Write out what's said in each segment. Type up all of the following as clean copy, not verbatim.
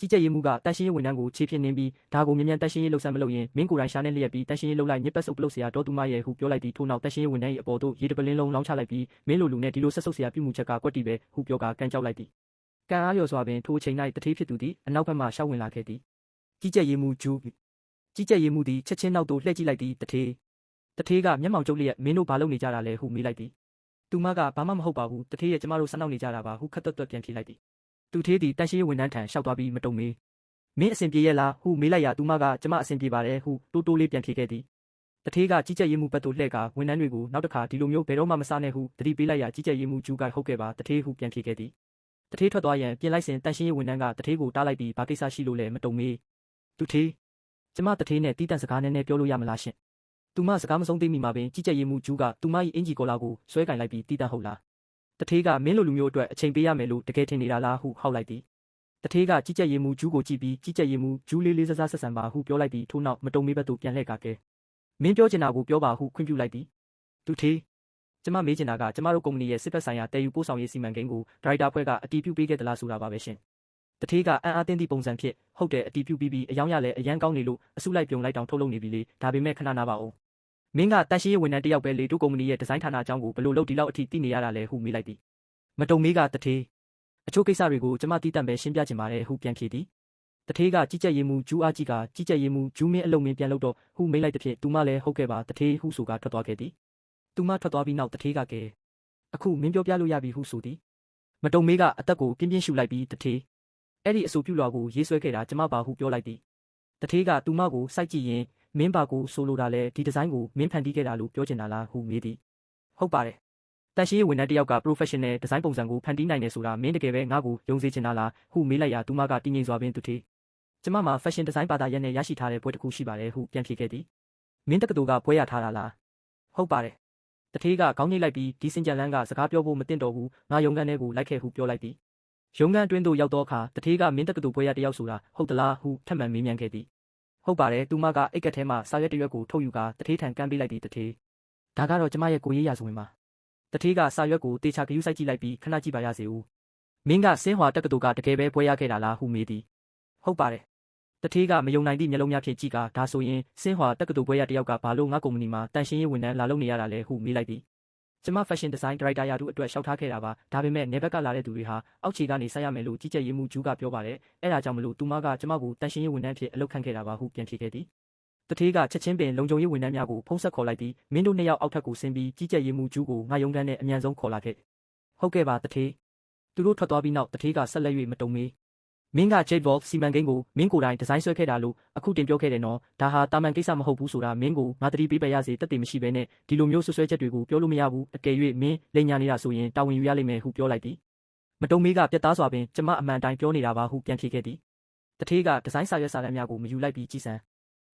ကြီးကြပ်ရေးမှူးကတန်ရှင်းရေးဝန်ထမ်းကိုခြေဖြင့်နင်းပြီးဒါကိုမြန်မြန်တန်ရှင်းရေးလှုပ်ဆန်းမလုပ်ရင်မင်းကိုယ်တိုင်ရှာနဲ့လျက်ပြီးတန်ရှင်းရေးလှုပ်လိုက်ညစ်ပတ်စုပ်ပလုတ်เสียဒေါ်သူမရဲ့ဟုပြောလိုက်သည်ထို့နောက်တန်ရှင်းရေးဝန်ထမ်း၏အပေါ်သို့ရေတပလင်းလုံးလောင်းချလိုက်ပြီးမင်းလိုလူနဲ့ဒီလိုဆက်ဆုပ်เสียပြုမှုချက်ကကွက်တီပဲဟုပြောကာကန်ကြောက်လိုက်သည်ကံအားလျော်စွာပင်ထိုအချိန်၌တထေးဖြစ်သူသည်အနောက်ဘက်မှရှောက်ဝင်လာခဲ့သည်ကြီးကြပ်ရေးမှူးဂျူးကြီးကြပ်ရေးမှူးသည်ချက်ချင်းနောက်သို့လှည့်ကြည့်လိုက်သည်တထေးကမျက်မှောင်ကျုပ်လျက်မင်းတို့ဘာလုပ်နေကြတာလဲဟုမေးလိုက်သည်သူမကဘာမှမဟုတ်ပါဘူးတထေးရဲ့ကျမတို့ဆက်နောက်နေကြတာပါဟုခက်တွတ်တွတ်ပြန်ဖြေလိုက်သည်သူထေးသည်တန်ရှင်းရေးဝန်ထမ်းထံလျှောက်သွားပြီးမတုံမေးမင်းအစဉ်ပြေရဲ့လားဟုမေးလိုက်ရာသူမကကျမအစဉ်ပြေပါတယ်ဟုတိုးတိုးလေးပြန်ဖြေခဲ့သည်တထေးကကြီးကြပ်ရေးမှူးဘက်သို့လှည့်ကာဝန်ထမ်းတွေကိုနောက်တစ်ခါဒီလိုမျိုးဘယ်တော့မှမစားနဲ့ဟုတတိပေးလိုက်ရာကြီးကြပ်ရေးမှူးဂျူးကဟုတ်ကဲ့ပါတထေးဟုပြန်ဖြေခဲ့သည်တထေးထွက်သွားရန်ပြင်လိုက်စဉ်တန်ရှင်းရေးဝန်ထမ်းကတထေးကိုတားလိုက်ပြီးဘာကိစ္စရှိလို့လဲမတုံမေးသူထေးကျမတထေးနဲ့တီးတန့်စကားနည်းနည်းပြောလို့ရမလားရှင်သူမစကားမဆုံးသေးမီမှာပင်ကြီးကြပ်ရေးမှူးဂျူးကသူမ၏အင်ဂျီကော်လာကိုဆွဲကင်လိုက်ပြီးတီးတန့်ဟုတ်လားတထေးကမင်းလိုလူမျိုးအတွက်အချိန်ပေးရမယ်လို့တကယ်ထင်နေတာလားဟုဟောက်လိုက်သည်တထေးကကြီးကြပ်ရေးမှူးဂျူးကိုကြည့်ပြီးကြီးကြပ်ရေးမှူးဂျူးလေးလေးစားစားဆက်ဆံပါဟုပြောလိုက်ပြီးထို့နောက်မတုံမေးဘက်သို့ပြန်လှည့်ကာကဲမင်းပြောချင်တာကိုပြောပါဟုခွင့်ပြုလိုက်သည်သူထေးကျမမေးချင်တာကကျမတို့ကုမ္ပဏီရဲ့စစ်ဘက်ဆိုင်ရာတည်ယူပို့ဆောင်ရေးစီမံကိန်းကိုဒါရိုက်တာဖွဲ့ကအတည်ပြုပေးခဲ့သလားဆိုတာပါပဲရှင်တထေးကအံ့အားသင့်သည့်ပုံစံဖြစ်ဟုတ်တယ်အတည်ပြုပြီးအယောင်ရလဲအရန်ကောင်းနေလို့အစုလိုက်ပြုံလိုက်တောင်ထုတ်လုပ်နေပြီလေဒါပေမဲ့ခဏနာပါအောင်မင်းကတန်ရှင်းရေးဝန်ထမ်းတယောက်ပဲလေတို့ကုမ္ပဏီရဲ့ဒီဇိုင်းဌာနအကြောင်းကိုဘယ်လိုလုပ်ဒီလောက်အထိသိနေရတာလဲဟုမေးလိုက်သည်မတုံမေးကတထေးအချို့ကိစ္စတွေကိုကျမတီးတန့်ပဲရှင်းပြချင်ပါတယ်ဟုပြန်ဖြေသည်တထေးကကြီးကြပ်ရေးမှူးဂျူးအားကြီးကကြီးကြပ်ရေးမှူးဂျူးမင်းအလုံးမင်းပြန်လုပ်တော့ဟုမေးလိုက်တဲ့ဖြင့်သူမလည်းဟုတ်ကဲ့ပါတထေးဟုဆိုကထွက်သွားခဲ့သည်သူမထွက်သွားပြီးနောက်တထေးကကဲအခုမင်းပြောပြလို့ရပြီဟုဆိုသည်မတုံမေးကအသက်ကိုပြင်းပြင်းရှူလိုက်ပြီးတထေးအဲ့ဒီအဆိုပြုလွှာကိုရေးဆွဲခဲ့တာကျမပါဟုပြောလိုက်သည်တထေးကသူမကိုစိုက်ကြည့်ရင်မင်းပါကိုဆိုလိုတာလဲဒီဒီဇိုင်းကိုမင်းဖန်တီးခဲ့တာလို့ပြောချင်တာလားဟုမေးသည်ဟုတ်ပါတယ်တန်ရှင်းရေးဝန်ထမ်းတယောက်က professional ဒီဇိုင်းပုံစံကိုဖန်တီးနိုင်တယ်ဆိုတာမင်းတကယ်ပဲငါ့ကိုယုံစေချင်တာလားဟုမေးလိုက်ရာသူမကတင်းငိမ့်စွာပင်သူထေးကျမမှာ fashion design ဘာသာရပ်နဲ့ရရှိထားတဲ့ဘွဲတစ်ခုရှိပါတယ်ဟုပြန်ဖြေခဲ့သည်မင်းတက္ကသိုလ်ကဘွဲရထားတာလားဟုတ်ပါတယ်တထေးကခေါင်းညှိလိုက်ပြီးဒီစင်ကြံလန်းကစကားပြောဖို့မသင့်တော်ဘူးငါရုံခန်းထဲကိုလိုက်ခဲ့ဟုပြောလိုက်သည်ရုံခန်းအတွင်းသို့ရောက်သောအခါတထေးကမင်းတက္ကသိုလ်ဘွဲရတယောက်ဆိုတာဟုတ်သလားဟုထပ်မံမေးမြန်းခဲ့သည်ဟုတ်ပါတယ်သူမကအိတ်ကက်ထဲမှစာရွက်တစ်ရွက်ကိုထုတ်ယူကာတထေးထံကမ်းပေးလိုက်သည်တထေးဒါကတော့ကျမရဲ့ကိုရေးရာဇဝင်ပါတထေးကစာရွက်ကိုတေချာဂရုစိုက်ကြည့်လိုက်ပြီးခဏကြည့်ပါရစေဦးမင်းကစင်းဟွာတက္ကသိုလ်ကတကယ်ပဲဘွဲရခဲ့တာလားဟုမေးသည်ဟုတ်ပါတယ်တထေးကမယုံနိုင်သည့်မျက်လုံးများဖြင့်ကြည့်ကာဒါဆိုရင်စင်းဟွာတက္ကသိုလ်ဘွဲရတယောက်ကဘာလို့ငါကုမ္ပဏီမှာတန်ရှင်းရေးဝန်ထမ်းလာလုပ်နေရတာလဲဟုမေးလိုက်သည်ကျမ fashion design director ရာထူးအတွက်လျှောက်ထားခဲ့တာပါဒါပေမဲ့နေဘက်ကလာတဲ့သူတွေဟာအောက်ခြေကနေဆက်ရမယ်လို့ကြီးကြပ်ရေးမှူးဂျူးကပြောပါတယ်အဲ့ဒါကြောင့်မလို့သူမကကျမကိုတန်ရှင်းရေးဝန်ထမ်းဖြစ်အလုပ်ခန့်ခဲ့တာပါဟုပြန်ဖြေခဲ့သည်တထေးကချက်ချင်းပင်လုံခြုံရေးဝန်ထမ်းများကိုဖုံးဆက်ခေါ်လိုက်ပြီးမင်းတို့နှစ်ယောက်အောက်ထပ်ကိုဆင်းပြီးကြီးကြပ်ရေးမှူးဂျူးကိုငါရုံခန်းနဲ့အမြန်ဆုံးခေါ်လာခဲ့ဟုတ်ကဲ့ပါတထေးသူတို့ထွက်သွားပြီးနောက်တထေးကဆက်လက်၍မတုံမေးမင်းက Jade Wolf စီမံကိန်းကိုမင်းကိုယ်တိုင်ဒီဇိုင်းဆွဲခဲ့တာလို့အခုတင်ပြောခဲ့တယ်နော်ဒါဟာတာမန်ကိစ္စမဟုတ်ဘူးဆိုတာမင်းကိုငါတတိပေးပယ်ရစေတက်တည်မရှိဘဲနဲ့ဒီလိုမျိုးဆွဆွဲချက်တွေကိုပြောလို့မရဘူးအကယ်၍မင်းလိန်ညာနေတာဆိုရင်တာဝန်ယူရလိမ့်မယ်ဟုပြောလိုက်သည်မတုံမေးကပြတ်သားစွာပင်ကျမအမှန်တိုင်းပြောနေတာပါဟုပြန်ဖြေခဲ့သည်တထေးကဒီဇိုင်းစာရွက်စာတမ်းများကိုမယူလိုက်ပြီးကြည်စံ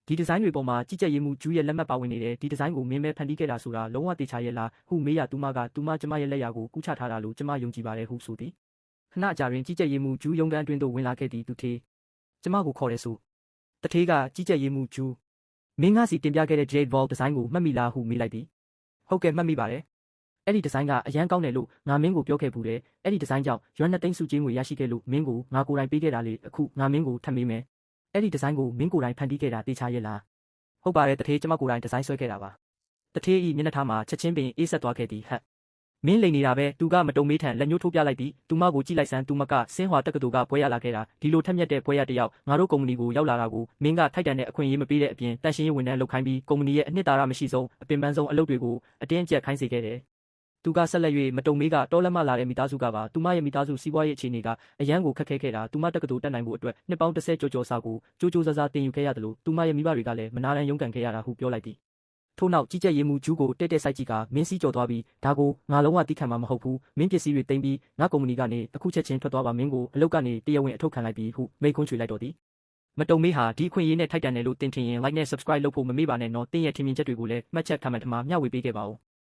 ဒီဒီဇိုင်းတွေပေါ်မှာကြီးကြပ်ရေးမှူးဂျူးရဲ့လက်မှတ်ပါဝင်နေတယ်ဒီဒီဇိုင်းကိုမင်းပဲဖန်တီးခဲ့တာဆိုတာလုံးဝတေချာရဲ့လားဟုမေးရသူမကျမရဲ့လက်ရာကိုကူးချထားတာလို့ကျမယုံကြည်ပါတယ်ဟုဆိုသည်ခဏကြာတွင်ကြီးကြပ်ရေးမှူးဂျူးရုံးခန်းအတွင်းသို့ဝင်လာခဲ့သည်သူထေးကျမကိုခေါ်တယ်ဆိုတထေးကကြီးကြပ်ရေးမှူးဂျူးမင်းငါစီတင်ပြခဲ့တဲ့ Jade Wolf ဒီဇိုင်းကိုမှတ်မိလားဟုမေးလိုက်သည်ဟုတ်ကဲ့မှတ်မိပါတယ်အဲ့ဒီဒီဇိုင်းကအရန်ကောင်းတယ်လို့ငါမင်းကိုပြောခဲ့ဘူးတယ်အဲ့ဒီဒီဇိုင်းကြောင့်ရွမ်နှစ်သိန်းစုချင်းငွေရရှိခဲ့လို့မင်းကိုငါကိုယ်တိုင်ပေးခဲ့တာလေအခုငါမင်းကိုထပ်မေးမယ်အဲ့ဒီဒီဇိုင်းကိုမင်းကိုယ်တိုင်ဖန်တီးခဲ့တာတေချာရဲ့လားဟုတ်ပါတယ်တထေးကျမကိုယ်တိုင်ဒီဇိုင်းဆွဲခဲ့တာပါတထေးဤမျက်နှာထားမှာချက်ချင်းပင်အေးဆက်သွားခဲ့သည်ဟတ်မင်းလိန်နေတာပဲသူကမတုံမေးထန်လက်ညှိုးထိုးပြလိုက်သည်သူမကိုကြည့်လိုက်စမ်းသူမကစင်းဟွာတက္ကသိုလ်ကဘွဲရလာခဲ့တာဒီလိုထက်မြက်တဲ့ဘွဲရတယောက်ငါတို့ကုမ္ပဏီကိုရောက်လာတာကိုမင်းကထိုက်တန်တဲ့အခွင့်အရေးမပေးတဲ့အပြင်တန်ရှင်းရေးဝန်ထမ်းလုပ်ခိုင်းပြီးကုမ္ပဏီရဲ့အနှစ်သာရမရှိဆုံးအပင်ပန်းဆုံးအလုပ်တွေကိုအတင်းအကျပ်ခိုင်းစေခဲ့တယ်သူကဆက်လက်၍မတုံမေးကတောလက်မလာတဲ့မိသားစုကပါသူမရဲ့မိသားစုစီးပွားရေးအခြေအနေကအရန်ကိုခက်ခဲခဲ့တာသူမတက္ကသိုလ်တက်နိုင်ဖို့အတွက်နှစ်ပေါင်း30ကျော်စာကိုကြိုးစားတင်ယူခဲ့ရတယ်လို့သူမရဲ့မိဘတွေကလည်းမနာတမ်းရုန်းကန်ခဲ့ရတာဟုပြောလိုက်သည်ထို့နောက်ကြီးကြပ်ရေးမှူးဂျူးကိုတဲ့စိုက်ကြည့်ကမင်းစီးကြော်သွားပြီးဒါကိုငါလုံးဝတိခံမှာမဟုတ်ဘူးမင်းပစ္စည်းတွေသိမ်းပြီးငါကုမ္ပဏီကနေအခုချက်ချင်းထွက်သွားပါမင်းကိုအလုပ်ကနေတရားဝင်အထုတ်ခံလိုက်ပြီးဟုမိန့်ခွန်းချွေလိုက်တော့သည်မတုံမေးဟာဒီအခွင့်အရေးနဲ့ထိုက်တန်တယ်လို့တင်ထင်ရင် like နဲ့ subscribe လုပ်ဖို့မမေ့ပါနဲ့နော်တင်းရဲ့ထင်မြင်ချက်တွေကိုလည်းမှတ်ချက် comment မှာမျှဝေပေးခဲ့ပါဦး